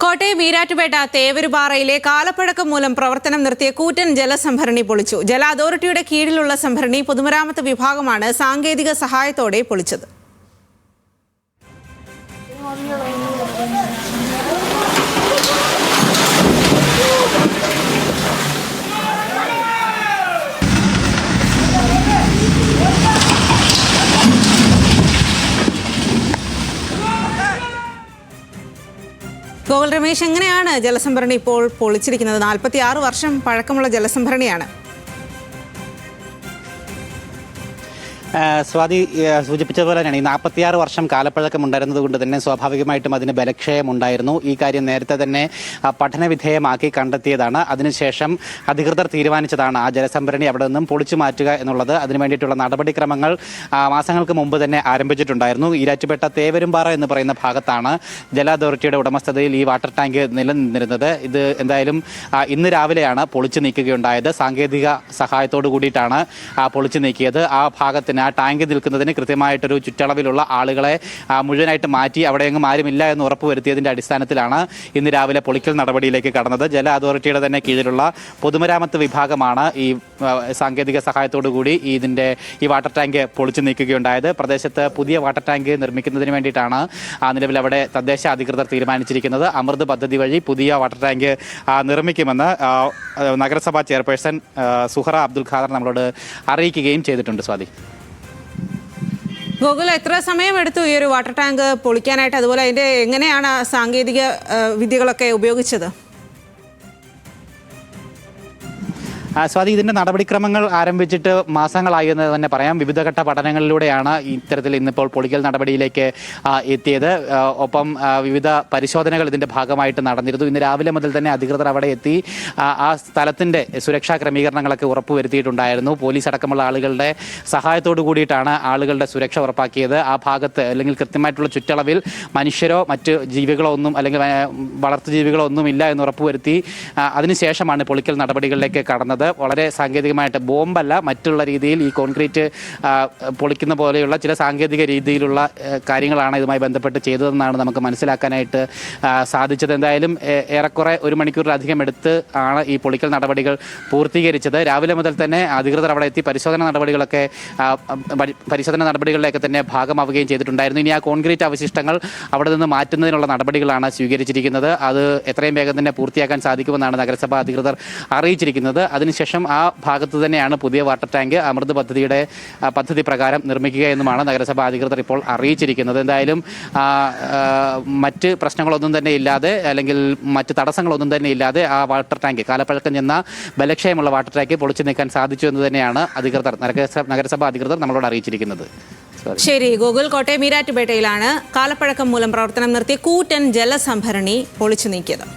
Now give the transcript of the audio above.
കോട്ടയം ഈരാറ്റുപേട്ട തേവരുപാറയിലെ കാലപ്പഴക്കം മൂലം പ്രവർത്തനം നിർത്തിയ കൂറ്റൻ ജലസംഭരണി പൊളിച്ചു. ജല അതോറിറ്റിയുടെ കീഴിലുള്ള സംഭരണി പൊതുമരാമത്ത് വിഭാഗമാണ് സാങ്കേതിക സഹായത്തോടെ പൊളിച്ചത്. ഗോകുൽ രമേശ്, എങ്ങനെയാണ് ജലസംഭരണി ഇപ്പോൾ പൊളിച്ചിരിക്കുന്നത്? 46 വർഷം പഴക്കമുള്ള ജലസംഭരണിയാണ്. സ്വാതി സൂചിപ്പിച്ചതുപോലെ തന്നെയാണ് ഈ 46 വർഷം കാലപ്പഴക്കം ഉണ്ടായിരുന്നത് കൊണ്ട് തന്നെ സ്വാഭാവികമായിട്ടും അതിന് ബലക്ഷയം ഉണ്ടായിരുന്നു. ഈ കാര്യം നേരത്തെ തന്നെ പഠനവിധേയമാക്കി കണ്ടെത്തിയതാണ്. അതിനുശേഷം അധികൃതർ തീരുമാനിച്ചതാണ് ആ ജലസംഭരണി അവിടെ നിന്നും പൊളിച്ചു മാറ്റുക എന്നുള്ളത്. അതിനു വേണ്ടിയിട്ടുള്ള നടപടിക്രമങ്ങൾ മാസങ്ങൾക്ക് മുമ്പ് തന്നെ ആരംഭിച്ചിട്ടുണ്ടായിരുന്നു. ഈരാറ്റുപേട്ട തേവരുംപാറ എന്ന് പറയുന്ന ഭാഗത്താണ് ജല അതോറിറ്റിയുടെ ഉടമസ്ഥതയിൽ ഈ വാട്ടർ ടാങ്ക് നിലനിന്നിരുന്നത്. ഇത് എന്തായാലും ഇന്ന് രാവിലെയാണ് പൊളിച്ചു നീക്കുകയുണ്ടായത്. സാങ്കേതിക സഹായത്തോടു കൂടിയിട്ടാണ് പൊളിച്ചു നീക്കിയത്. ആ ഭാഗത്തിന് ആ ടാങ്ക് നിൽക്കുന്നതിന് കൃത്യമായിട്ടൊരു ചുറ്റളവിലുള്ള ആളുകളെ മുഴുവനായിട്ട് മാറ്റി അവിടെയെങ്ങും ആരുമില്ല എന്ന് ഉറപ്പുവരുത്തിയതിൻ്റെ അടിസ്ഥാനത്തിലാണ് ഇന്ന് രാവിലെ പൊളിക്കൽ നടപടിയിലേക്ക് കടന്നത്. ജല അതോറിറ്റിയുടെ തന്നെ കീഴിലുള്ള പൊതുമരാമത്ത് വിഭാഗമാണ് ഈ സാങ്കേതിക സഹായത്തോടു കൂടി ഈ വാട്ടർ ടാങ്ക് പൊളിച്ചു നീക്കുകയുണ്ടായത്. പ്രദേശത്ത് പുതിയ വാട്ടർ ടാങ്ക് നിർമ്മിക്കുന്നതിന് വേണ്ടിയിട്ടാണ് നിലവിൽ അവിടെ തദ്ദേശ അധികൃതർ തീരുമാനിച്ചിരിക്കുന്നത്. അമൃത് പദ്ധതി വഴി പുതിയ വാട്ടർ ടാങ്ക് നിർമ്മിക്കുമെന്ന് നഗരസഭാ ചെയർപേഴ്സൺ സുഹറ അബ്ദുൽ ഖാദർ നമ്മളോട് അറിയിക്കുകയും ചെയ്തിട്ടുണ്ട്. സ്വാതി, ഗോകുൽ, എത്ര സമയമെടുത്തു ഈ ഒരു വാട്ടർ ടാങ്ക് പൊളിക്കാനായിട്ട്? അതുപോലെ അതിൻ്റെ എങ്ങനെയാണ് സാങ്കേതിക വിദ്യകളൊക്കെ ഉപയോഗിച്ചത്? സ്വാതി, ഇതിൻ്റെ നടപടിക്രമങ്ങൾ ആരംഭിച്ചിട്ട് മാസങ്ങളായി എന്ന് തന്നെ പറയാം. വിവിധഘട്ട പഠനങ്ങളിലൂടെയാണ് ഇത്തരത്തിൽ ഇന്നിപ്പോൾ പൊളിക്കൽ നടപടിയിലേക്ക് എത്തിയത്. ഒപ്പം വിവിധ പരിശോധനകൾ ഇതിൻ്റെ ഭാഗമായിട്ട് നടന്നിരുന്നു. ഇന്ന് രാവിലെ മുതൽ തന്നെ അധികൃതർ അവിടെ എത്തി ആ സ്ഥലത്തിൻ്റെ സുരക്ഷാ ക്രമീകരണങ്ങളൊക്കെ ഉറപ്പുവരുത്തിയിട്ടുണ്ടായിരുന്നു. പോലീസ് അടക്കമുള്ള ആളുകളുടെ സഹായത്തോടു കൂടിയിട്ടാണ് ആളുകളുടെ സുരക്ഷ ഉറപ്പാക്കിയത്. ആ ഭാഗത്ത് അല്ലെങ്കിൽ കൃത്യമായിട്ടുള്ള ചുറ്റളവിൽ മനുഷ്യരോ മറ്റ് ജീവികളോ ഒന്നും അല്ലെങ്കിൽ വളർത്തുജീവികളോ ഒന്നുമില്ല എന്ന് ഉറപ്പുവരുത്തി അതിനുശേഷമാണ് പൊളിക്കൽ നടപടികളിലേക്ക് കടന്നത്. വളരെ സാങ്കേതികമായിട്ട് ബോംബല്ല, മറ്റുള്ള രീതിയിൽ ഈ കോൺക്രീറ്റ് പൊളിക്കുന്ന പോലെയുള്ള ചില സാങ്കേതിക രീതിയിലുള്ള കാര്യങ്ങളാണ് ഇതുമായി ബന്ധപ്പെട്ട് ചെയ്തതെന്നാണ് നമുക്ക് മനസ്സിലാക്കാനായിട്ട് സാധിച്ചത്. എന്തായാലും ഏറെക്കുറെ 1 മണിക്കൂറിലധികം എടുത്ത് ആണ് ഈ പൊളിക്കൽ നടപടികൾ പൂർത്തീകരിച്ചത്. രാവിലെ മുതൽ തന്നെ അധികൃതർ അവിടെ എത്തി പരിശോധന നടപടികളിലേക്ക് തന്നെ ഭാഗമാവുകയും ചെയ്തിട്ടുണ്ടായിരുന്നു. ഇനി ആ കോൺക്രീറ്റ് അവശിഷ്ടങ്ങൾ അവിടെ നിന്ന് മാറ്റുന്നതിനുള്ള നടപടികളാണ് സ്വീകരിച്ചിരിക്കുന്നത്. അത് എത്രയും വേഗം തന്നെ പൂർത്തിയാക്കാൻ സാധിക്കുമെന്നാണ് നഗരസഭാ അധികൃതർ അറിയിച്ചിരിക്കുന്നത്. അതിനുശേഷം ആ ഭാഗത്ത് തന്നെയാണ് പുതിയ വാട്ടർ ടാങ്ക് അമൃത് പദ്ധതി പ്രകാരം നിർമ്മിക്കുക എന്നുമാണ് നഗരസഭാ അധികൃതർ ഇപ്പോൾ അറിയിച്ചിരിക്കുന്നത്. എന്തായാലും മറ്റ് പ്രശ്നങ്ങളൊന്നും തന്നെ ഇല്ലാതെ അല്ലെങ്കിൽ മറ്റ് തടസ്സങ്ങളൊന്നും തന്നെ ഇല്ലാതെ ആ വാട്ടർ ടാങ്ക് കാലപ്പഴക്കം ചെന്ന ബലക്ഷയമുള്ള വാട്ടർ ടാങ്ക് പൊളിച്ചു നീക്കാൻ സാധിച്ചു എന്ന് തന്നെയാണ് നഗരസഭാ അധികൃതർ നമ്മളോട് അറിയിച്ചിരിക്കുന്നത്. ശരി ഗോകുൽ, കോട്ടയം ഈരാറ്റുപേട്ടയിലാണ് കാലപ്പഴക്കം മൂലം പ്രവർത്തനം നിർത്തിയ കൂറ്റൻ ജലസംഭരണി പൊളിച്ചു നീക്കിയത്.